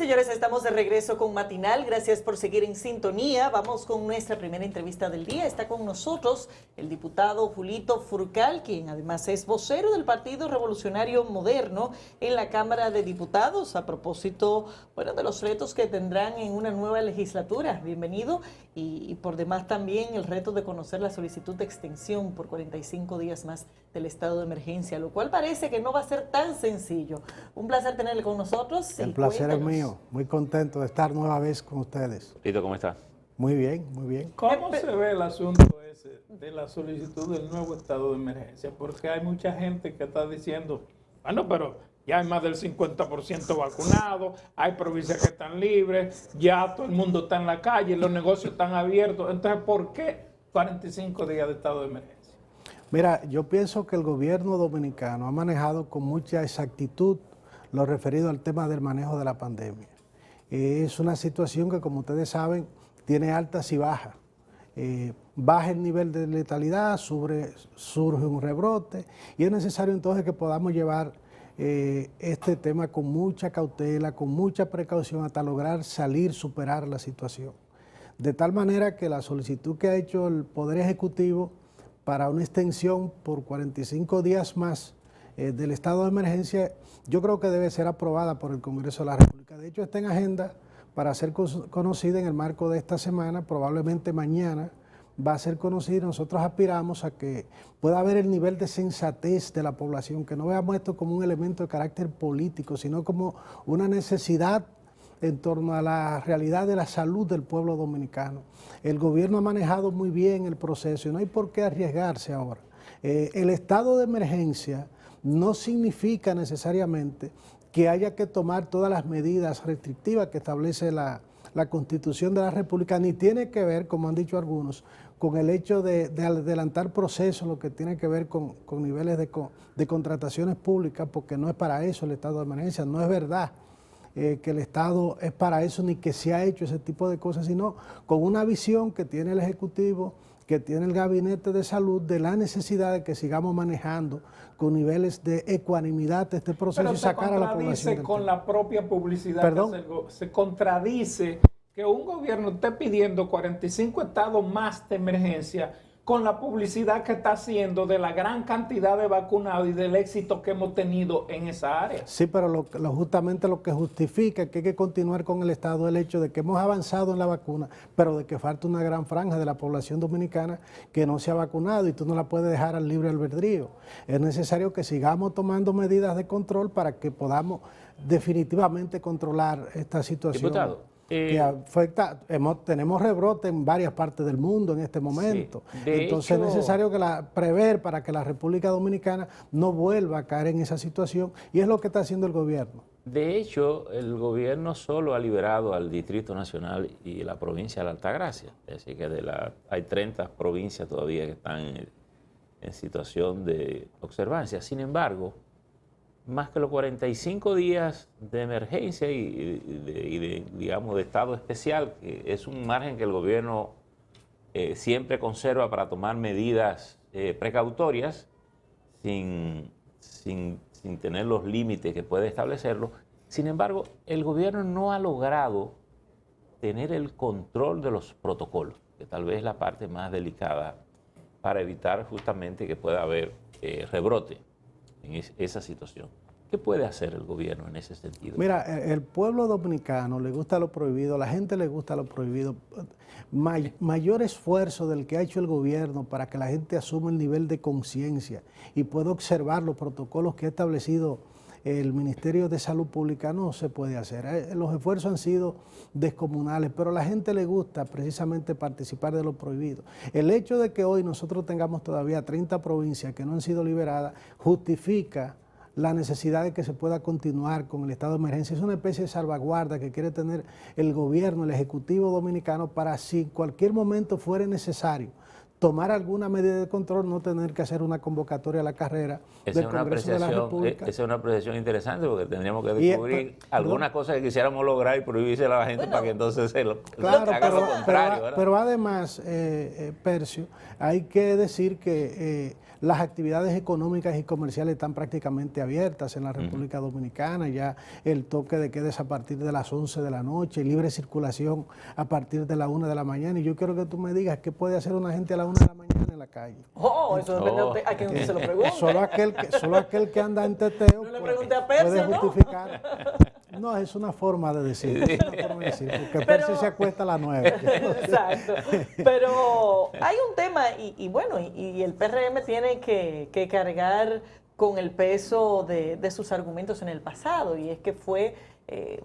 señores, estamos de regreso con Matinal. Gracias por seguir en sintonía. Vamos con nuestra primera entrevista del día. Está con nosotros el diputado Julito Furcal, quien además es vocero del Partido Revolucionario Moderno en la Cámara de Diputados, a propósito, bueno, de los retos que tendrán en una nueva legislatura. Bienvenido. Y por demás también el reto de conocer la solicitud de extensión por 45 días más del estado de emergencia, lo cual parece que no va a ser tan sencillo. Un placer tenerle con nosotros. El placer es mío, muy contento de estar nueva vez con ustedes. Tito, ¿cómo está? Muy bien, muy bien. ¿Cómo se ve el asunto ese de la solicitud del nuevo estado de emergencia? Porque hay mucha gente que está diciendo, bueno, pero ya hay más del 50% vacunado, hay provincias que están libres, ya todo el mundo está en la calle, los negocios están abiertos. Entonces, ¿por qué 45 días de estado de emergencia? Mira, yo pienso que el gobierno dominicano ha manejado con mucha exactitud lo referido al tema del manejo de la pandemia. Es una situación que, como ustedes saben, tiene altas y bajas. Baja el nivel de letalidad, surge un rebrote y es necesario entonces que podamos llevar este tema con mucha cautela, con mucha precaución hasta lograr superar la situación. De tal manera que la solicitud que ha hecho el Poder Ejecutivo para una extensión por 45 días más del estado de emergencia, yo creo que debe ser aprobada por el Congreso de la República. De hecho, está en agenda para ser conocida en el marco de esta semana, probablemente mañana va a ser conocida. Nosotros aspiramos a que pueda haber el nivel de sensatez de la población, que no veamos esto como un elemento de carácter político, sino como una necesidad en torno a la realidad de la salud del pueblo dominicano. El gobierno ha manejado muy bien el proceso y no hay por qué arriesgarse ahora. El estado de emergencia no significa necesariamente que haya que tomar todas las medidas restrictivas que establece la Constitución de la República, ni tiene que ver, como han dicho algunos, con el hecho de adelantar procesos, lo que tiene que ver con niveles de contrataciones públicas, porque no es para eso el estado de emergencia, no es verdad que el Estado es para eso, ni que se ha hecho ese tipo de cosas, sino con una visión que tiene el Ejecutivo, que tiene el Gabinete de Salud, de la necesidad de que sigamos manejando con niveles de ecuanimidad este proceso y sacar a la población. Pero con la propia publicidad. ¿Perdón? Se contradice que un gobierno esté pidiendo 45 estados más de emergencia con la publicidad que está haciendo de la gran cantidad de vacunados y del éxito que hemos tenido en esa área. Sí, pero justamente lo que justifica que hay que continuar con el Estado es el hecho de que hemos avanzado en la vacuna, pero de que falta una gran franja de la población dominicana que no se ha vacunado y tú no la puedes dejar al libre albedrío. Es necesario que sigamos tomando medidas de control para que podamos definitivamente controlar esta situación. Diputado, que afecta, tenemos rebrote en varias partes del mundo en este momento. Sí, entonces es necesario prever para que la República Dominicana no vuelva a caer en esa situación y es lo que está haciendo el gobierno. de hecho, el gobierno solo ha liberado al Distrito Nacional y la provincia de la Altagracia. Es decir, que hay 30 provincias todavía que están en situación de observancia. Sin embargo, más que los 45 días de emergencia digamos, de estado especial, que es un margen que el gobierno siempre conserva para tomar medidas precautorias sin tener los límites que puede establecerlo. Sin embargo, el gobierno no ha logrado tener el control de los protocolos, que tal vez es la parte más delicada para evitar justamente que pueda haber rebrote en esa situación. ¿Qué puede hacer el gobierno en ese sentido? Mira, el pueblo dominicano le gusta lo prohibido, a la gente le gusta lo prohibido. Mayor esfuerzo del que ha hecho el gobierno para que la gente asuma el nivel de conciencia y pueda observar los protocolos que ha establecido el Ministerio de Salud Pública no se puede hacer. Los esfuerzos han sido descomunales, pero a la gente le gusta precisamente participar de lo prohibido. El hecho de que hoy nosotros tengamos todavía 30 provincias que no han sido liberadas justifica la necesidad de que se pueda continuar con el estado de emergencia. Es una especie de salvaguarda que quiere tener el gobierno, el Ejecutivo dominicano, para si en cualquier momento fuera necesario tomar alguna medida de control, no tener que hacer una convocatoria a la carrera del Congreso de la República. Esa es una apreciación interesante porque tendríamos que descubrir algunas cosas que quisiéramos lograr y prohibirse a la gente para que entonces se lo haga lo contrario. Pero además, Percio, hay que decir que las actividades económicas y comerciales están prácticamente abiertas en la República Dominicana, ya el toque de queda es a partir de las 11 de la noche, libre circulación a partir de la 1 de la mañana, y yo quiero que tú me digas qué puede hacer una gente a la 1 de la mañana en la calle. Eso depende a quien usted se lo pregunte. Solo aquel que anda en teteo no le pregunte a Percio, puede justificar. No, es una forma de decir, porque Percio se acuesta a las 9. Exacto. Pero hay un tema, y bueno, y el PRM tiene que cargar con el peso de sus argumentos en el pasado, y es que fue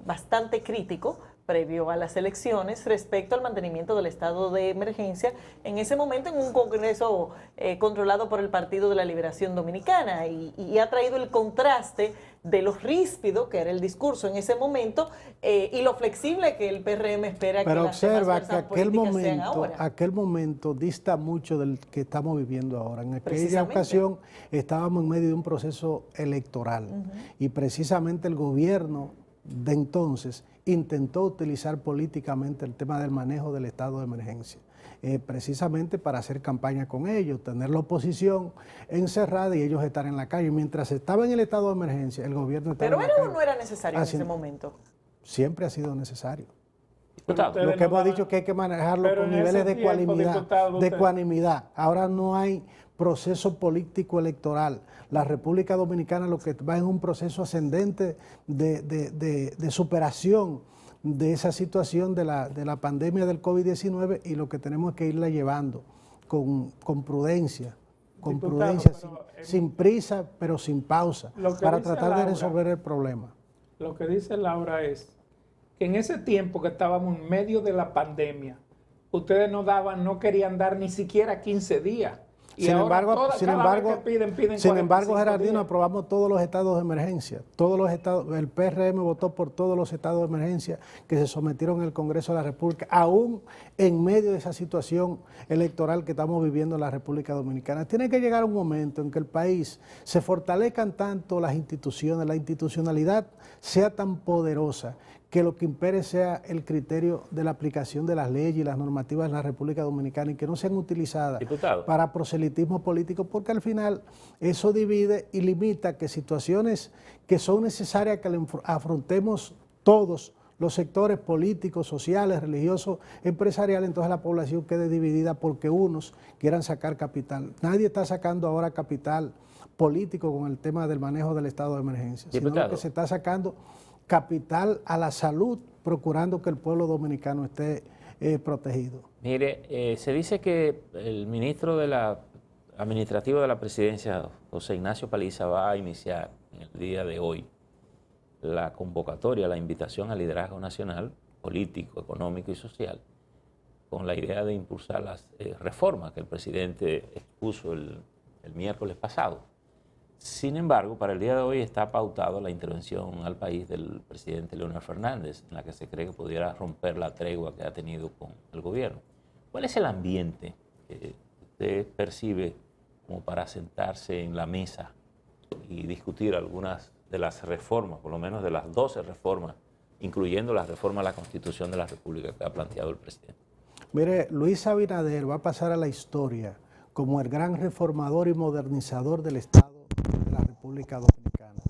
bastante crítico previo a las elecciones respecto al mantenimiento del estado de emergencia, en ese momento en un Congreso controlado por el Partido de la Liberación Dominicana, y ha traído el contraste de lo ríspido que era el discurso en ese momento y lo flexible que el PRM espera que las demás fuerzas políticas sean ahora. Aquel momento dista mucho del que estamos viviendo ahora. En aquella ocasión estábamos en medio de un proceso electoral y precisamente el gobierno de entonces intentó utilizar políticamente el tema del manejo del estado de emergencia, precisamente para hacer campaña con ellos, tener la oposición encerrada y ellos estar en la calle. Mientras estaba en el estado de emergencia, el gobierno estaba en la calle. ¿Pero era o no era necesario en ese momento? Siempre ha sido necesario. Diputado, Lo que hemos dicho es que hay que manejarlo con niveles de ecuanimidad. Ahora no hay proceso político electoral. La República Dominicana lo que va es un proceso ascendente de superación de esa situación de la pandemia del COVID-19, y lo que tenemos que irla llevando con prudencia, sin prisa, pero sin pausa, para tratar de resolver el problema. Lo que dice Laura es que en ese tiempo que estábamos en medio de la pandemia, ustedes no querían dar ni siquiera 15 días. Sin embargo, Gerardino, aprobamos todos los estados de emergencia. El PRM votó por todos los estados de emergencia que se sometieron en el Congreso de la República, aún en medio de esa situación electoral que estamos viviendo en la República Dominicana. Tiene que llegar un momento en que el país se fortalezcan tanto las instituciones, la institucionalidad sea tan poderosa, que lo que impere sea el criterio de la aplicación de las leyes y las normativas en la República Dominicana, y que no sean utilizadas para proselitismo político, porque al final eso divide y limita que situaciones que son necesarias que le afrontemos todos los sectores políticos, sociales, religiosos, empresariales, entonces la población quede dividida porque unos quieran sacar capital. Nadie está sacando ahora capital político con el tema del manejo del estado de emergencia, sino lo que se está sacando capital a la salud, procurando que el pueblo dominicano esté protegido. Mire, se dice que el ministro administrativo de la presidencia, José Ignacio Paliza, va a iniciar en el día de hoy la convocatoria, la invitación al liderazgo nacional, político, económico y social, con la idea de impulsar las reformas que el presidente expuso el miércoles pasado. Sin embargo, para el día de hoy está pautado la intervención al país del presidente Leonel Fernández, en la que se cree que pudiera romper la tregua que ha tenido con el gobierno. ¿Cuál es el ambiente que usted percibe como para sentarse en la mesa y discutir algunas de las reformas, por lo menos de las 12 reformas, incluyendo la reforma a la Constitución de la República que ha planteado el presidente? Mire, Luis Abinader va a pasar a la historia como el gran reformador y modernizador del Estado de la República Dominicana.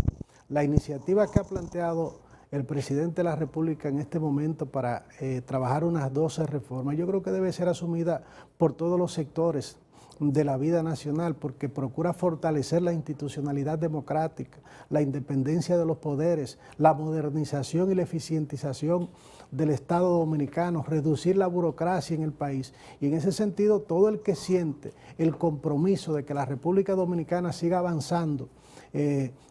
La iniciativa que ha planteado el presidente de la República en este momento para trabajar unas 12 reformas, yo creo que debe ser asumida por todos los sectores de la vida nacional, porque procura fortalecer la institucionalidad democrática, la independencia de los poderes, la modernización y la eficientización del Estado dominicano, reducir la burocracia en el país. Y en ese sentido, todo el que siente el compromiso de que la República Dominicana siga avanzando,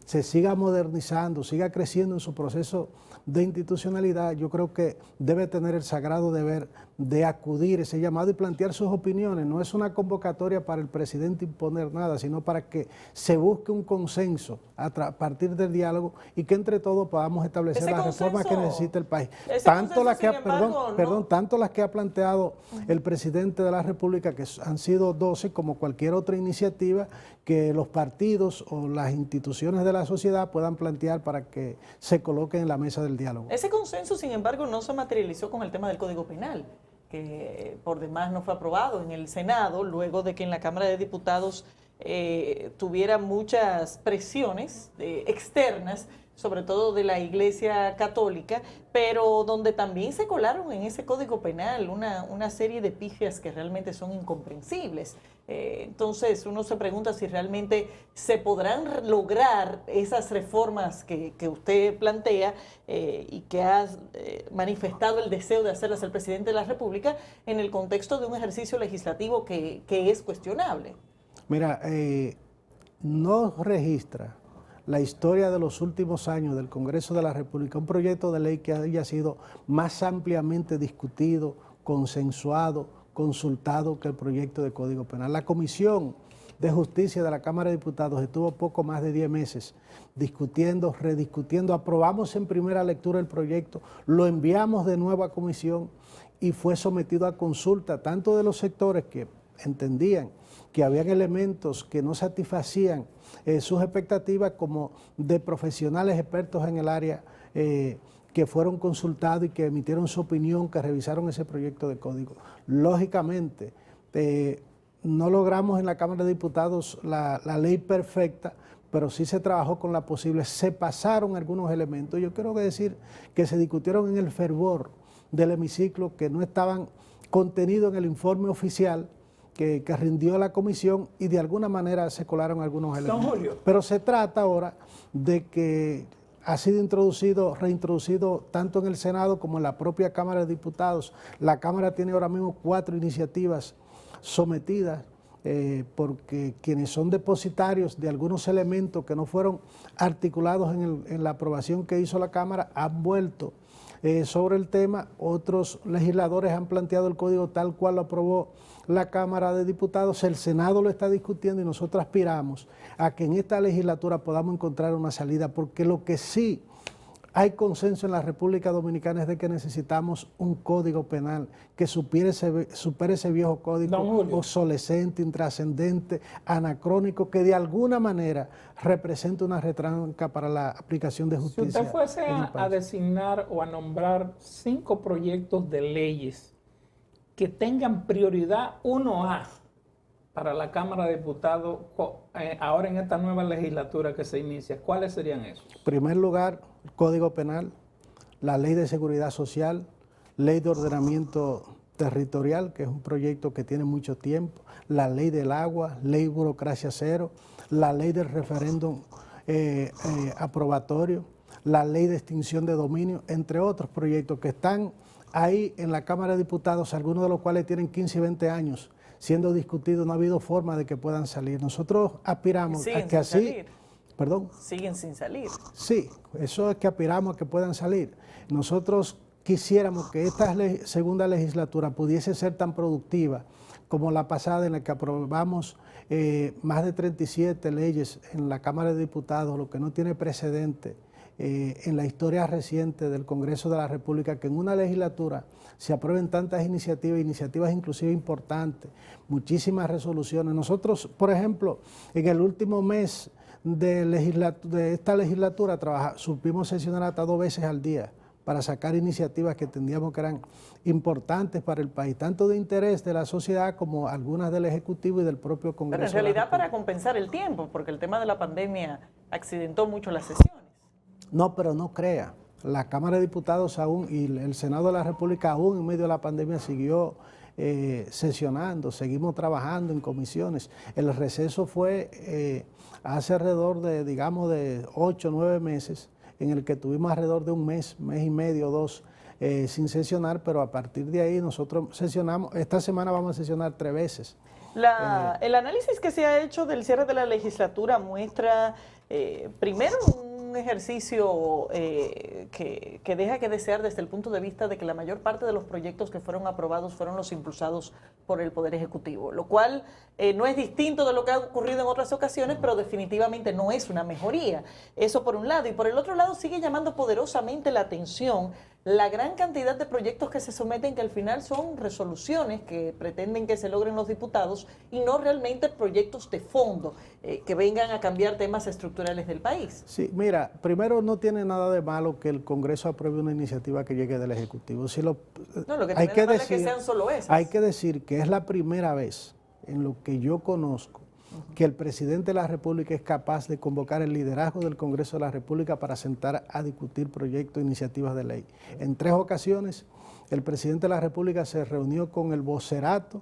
se siga modernizando, siga creciendo en su proceso de institucionalidad, yo creo que debe tener el sagrado deber de acudir a ese llamado y plantear sus opiniones. No es una convocatoria para el presidente imponer nada, sino para que se busque un consenso a partir del diálogo y que entre todos podamos establecer las reformas que necesita el país. Tanto las que, tanto las que ha planteado el presidente de la República, que han sido 12, como cualquier otra iniciativa que los partidos o las instituciones de la sociedad puedan plantear para que se coloquen en la mesa del diálogo. Ese consenso, sin embargo, no se materializó con el tema del Código Penal, que por demás no fue aprobado en el Senado, luego de que en la Cámara de Diputados tuviera muchas presiones externas, sobre todo de la Iglesia Católica, pero donde también se colaron en ese Código Penal una serie de pifias que realmente son incomprensibles. Entonces uno se pregunta si realmente se podrán lograr esas reformas que usted plantea y que ha manifestado el deseo de hacerlas el presidente de la República en el contexto de un ejercicio legislativo que es cuestionable. Mira, no registra la historia de los últimos años del Congreso de la República un proyecto de ley que haya sido más ampliamente discutido, consensuado, consultado que el proyecto de Código Penal. La Comisión de Justicia de la Cámara de Diputados estuvo poco más de 10 meses discutiendo, rediscutiendo, aprobamos en primera lectura el proyecto, lo enviamos de nuevo a comisión y fue sometido a consulta tanto de los sectores que entendían que habían elementos que no satisfacían sus expectativas como de profesionales expertos en el área que fueron consultados y que emitieron su opinión, que revisaron ese proyecto de código. Lógicamente, no logramos en la Cámara de Diputados la ley perfecta, pero sí se trabajó con la posible, se pasaron algunos elementos. Yo quiero decir que se discutieron en el fervor del hemiciclo, que no estaban contenidos en el informe oficial que rindió la comisión y de alguna manera se colaron algunos elementos. Pero se trata ahora de que ha sido reintroducido tanto en el Senado como en la propia Cámara de Diputados. La Cámara tiene ahora mismo 4 iniciativas sometidas porque quienes son depositarios de algunos elementos que no fueron articulados en la aprobación que hizo la Cámara han vuelto sobre el tema. Otros legisladores han planteado el código tal cual lo aprobó la Cámara de Diputados, el Senado lo está discutiendo y nosotros aspiramos a que en esta legislatura podamos encontrar una salida, porque lo que sí hay consenso en la República Dominicana es de que necesitamos un código penal que supere ese viejo código obsolescente, intrascendente, anacrónico, que de alguna manera represente una retranca para la aplicación de justicia. Si usted fuese a designar o a nombrar 5 proyectos de leyes que tengan prioridad 1A para la Cámara de Diputados ahora en esta nueva legislatura que se inicia, ¿cuáles serían esos? En primer lugar, el Código Penal, la Ley de Seguridad Social, Ley de Ordenamiento Territorial, que es un proyecto que tiene mucho tiempo, la Ley del Agua, Ley Burocracia Cero, la Ley del Referéndum Aprobatorio, la Ley de Extinción de Dominio, entre otros proyectos que están ahí en la Cámara de Diputados, algunos de los cuales tienen 15 y 20 años siendo discutidos, no ha habido forma de que puedan salir. Nosotros aspiramos a que así... Salir. ¿Perdón? Siguen sin salir. Sí, eso es que aspiramos a que puedan salir. Nosotros quisiéramos que esta segunda legislatura pudiese ser tan productiva como la pasada, en la que aprobamos más de 37 leyes en la Cámara de Diputados, lo que no tiene precedente en la historia reciente del Congreso de la República, que en una legislatura se aprueben tantas iniciativas inclusive importantes, muchísimas resoluciones. Nosotros, por ejemplo, en el último mes de esta legislatura supimos sesionar hasta 2 veces al día para sacar iniciativas que entendíamos que eran importantes para el país, tanto de interés de la sociedad como algunas del Ejecutivo y del propio Congreso. Pero en realidad para compensar el tiempo, porque el tema de la pandemia accidentó mucho las sesiones. No, pero no crea. La Cámara de Diputados aún y el Senado de la República aún en medio de la pandemia siguió sesionando, seguimos trabajando en comisiones. El receso fue hace alrededor de, digamos, de 8 o 9 meses, en el que tuvimos alrededor de un mes y medio, 2, sin sesionar, pero a partir de ahí nosotros sesionamos. Esta semana vamos a sesionar 3 veces. El análisis que se ha hecho del cierre de la legislatura muestra, primero, un ejercicio que deja que desear desde el punto de vista de que la mayor parte de los proyectos que fueron aprobados fueron los impulsados por el Poder Ejecutivo, lo cual no es distinto de lo que ha ocurrido en otras ocasiones, pero definitivamente no es una mejoría. Eso por un lado. Y por el otro lado sigue llamando poderosamente la atención la gran cantidad de proyectos que se someten, que al final son resoluciones que pretenden que se logren los diputados y no realmente proyectos de fondo que vengan a cambiar temas estructurales del país. Sí, mira, primero no tiene nada de malo que el Congreso apruebe una iniciativa que llegue del Ejecutivo. Si No, lo que tiene de malo es que sean solo esas. Hay que decir que es la primera vez en lo que yo conozco que el presidente de la República es capaz de convocar el liderazgo del Congreso de la República para sentar a discutir proyectos e iniciativas de ley. En 3 ocasiones, el presidente de la República se reunió con el vocerato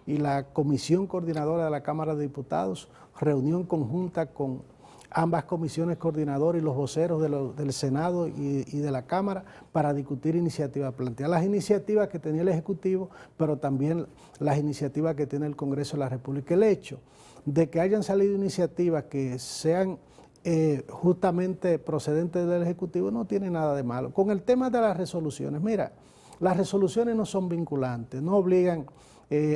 y la comisión coordinadora de la Cámara de Diputados, reunión conjunta con ambas comisiones coordinadoras y los voceros del Senado y de la Cámara para discutir iniciativas, plantear las iniciativas que tenía el Ejecutivo, pero también las iniciativas que tiene el Congreso de la República. El hecho de que hayan salido iniciativas que sean justamente procedentes del Ejecutivo no tiene nada de malo. Con el tema de las resoluciones, mira, las resoluciones no son vinculantes, no obligan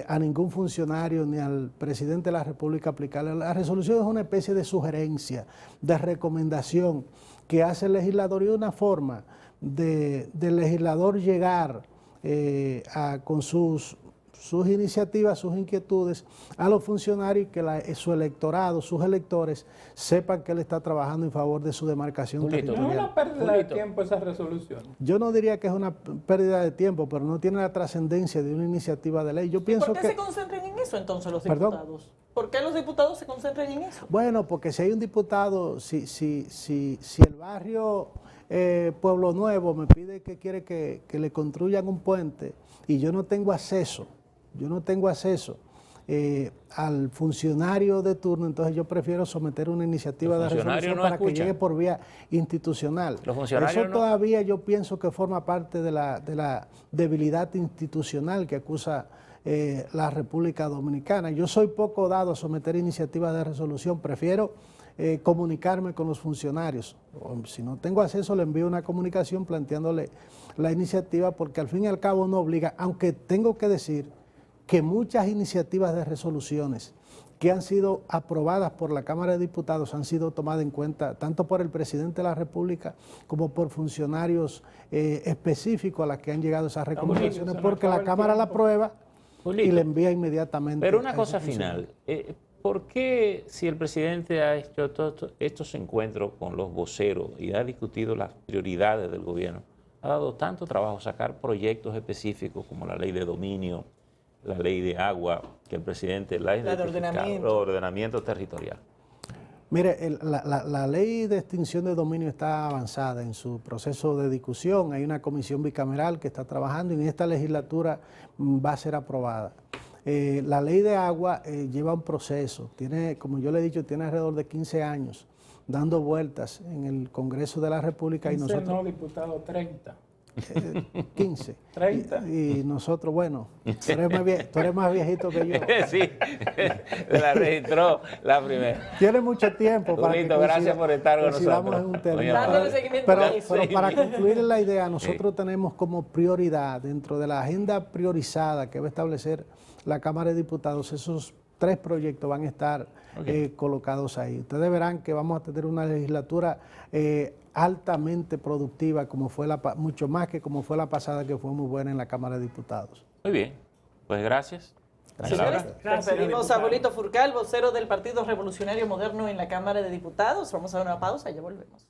a ningún funcionario ni al presidente de la República a aplicarla. La resolución es una especie de sugerencia, de recomendación que hace el legislador, y una forma del legislador llegar con sus iniciativas, sus inquietudes a los funcionarios, y que su electorado, sus electores, sepan que él está trabajando en favor de su demarcación territorial. ¿No es una pérdida de tiempo esa resolución? Yo no diría que es una pérdida de tiempo, pero no tiene la trascendencia de una iniciativa de ley. Yo pienso ¿Por qué que se concentran en eso entonces los ¿Perdón? diputados? ¿Por qué los diputados se concentran en eso? Bueno, porque si hay un diputado, si el barrio Pueblo Nuevo me pide que quiere que le construyan un puente y yo no tengo acceso al funcionario de turno, entonces yo prefiero someter una iniciativa de resolución para que llegue por vía institucional. Eso todavía yo pienso que forma parte de la debilidad institucional que acusa la República Dominicana. Yo soy poco dado a someter iniciativas de resolución, prefiero comunicarme con los funcionarios. Si no tengo acceso, le envío una comunicación planteándole la iniciativa, porque al fin y al cabo no obliga, aunque tengo que decir que muchas iniciativas de resoluciones que han sido aprobadas por la Cámara de Diputados han sido tomadas en cuenta tanto por el presidente de la República como por funcionarios específicos a las que han llegado esas recomendaciones, porque la Cámara la aprueba y le envía inmediatamente. Pero una cosa final, ¿por qué si el presidente ha hecho todos estos encuentros con los voceros y ha discutido las prioridades del gobierno, ha dado tanto trabajo sacar proyectos específicos como la ley de dominio, la ley de agua, que el presidente la de ordenamiento territorial? Mire, la ley de extinción de dominio está avanzada en su proceso de discusión. Hay una comisión bicameral que está trabajando y en esta legislatura va a ser aprobada. La ley de agua lleva un proceso, como yo le he dicho, tiene alrededor de 15 años dando vueltas en el Congreso de la República. 15 y nosotros, no, diputado, 30. 15. 30. Y nosotros, bueno, tú eres más viejito que yo. Sí, la registró la primera. Tiene mucho tiempo para que gracias por estar con nosotros. En un término. Dándole seguimiento Pero a eso. para concluir en la idea, nosotros tenemos como prioridad, dentro de la agenda priorizada que va a establecer la Cámara de Diputados, esos 3 proyectos van a estar colocados ahí. Ustedes verán que vamos a tener una legislatura altamente productiva, mucho más que como fue la pasada, que fue muy buena en la Cámara de Diputados. Muy bien, pues gracias. Señores, despedimos a Julito Furcal, vocero del Partido Revolucionario Moderno en la Cámara de Diputados. Vamos a dar una pausa y ya volvemos.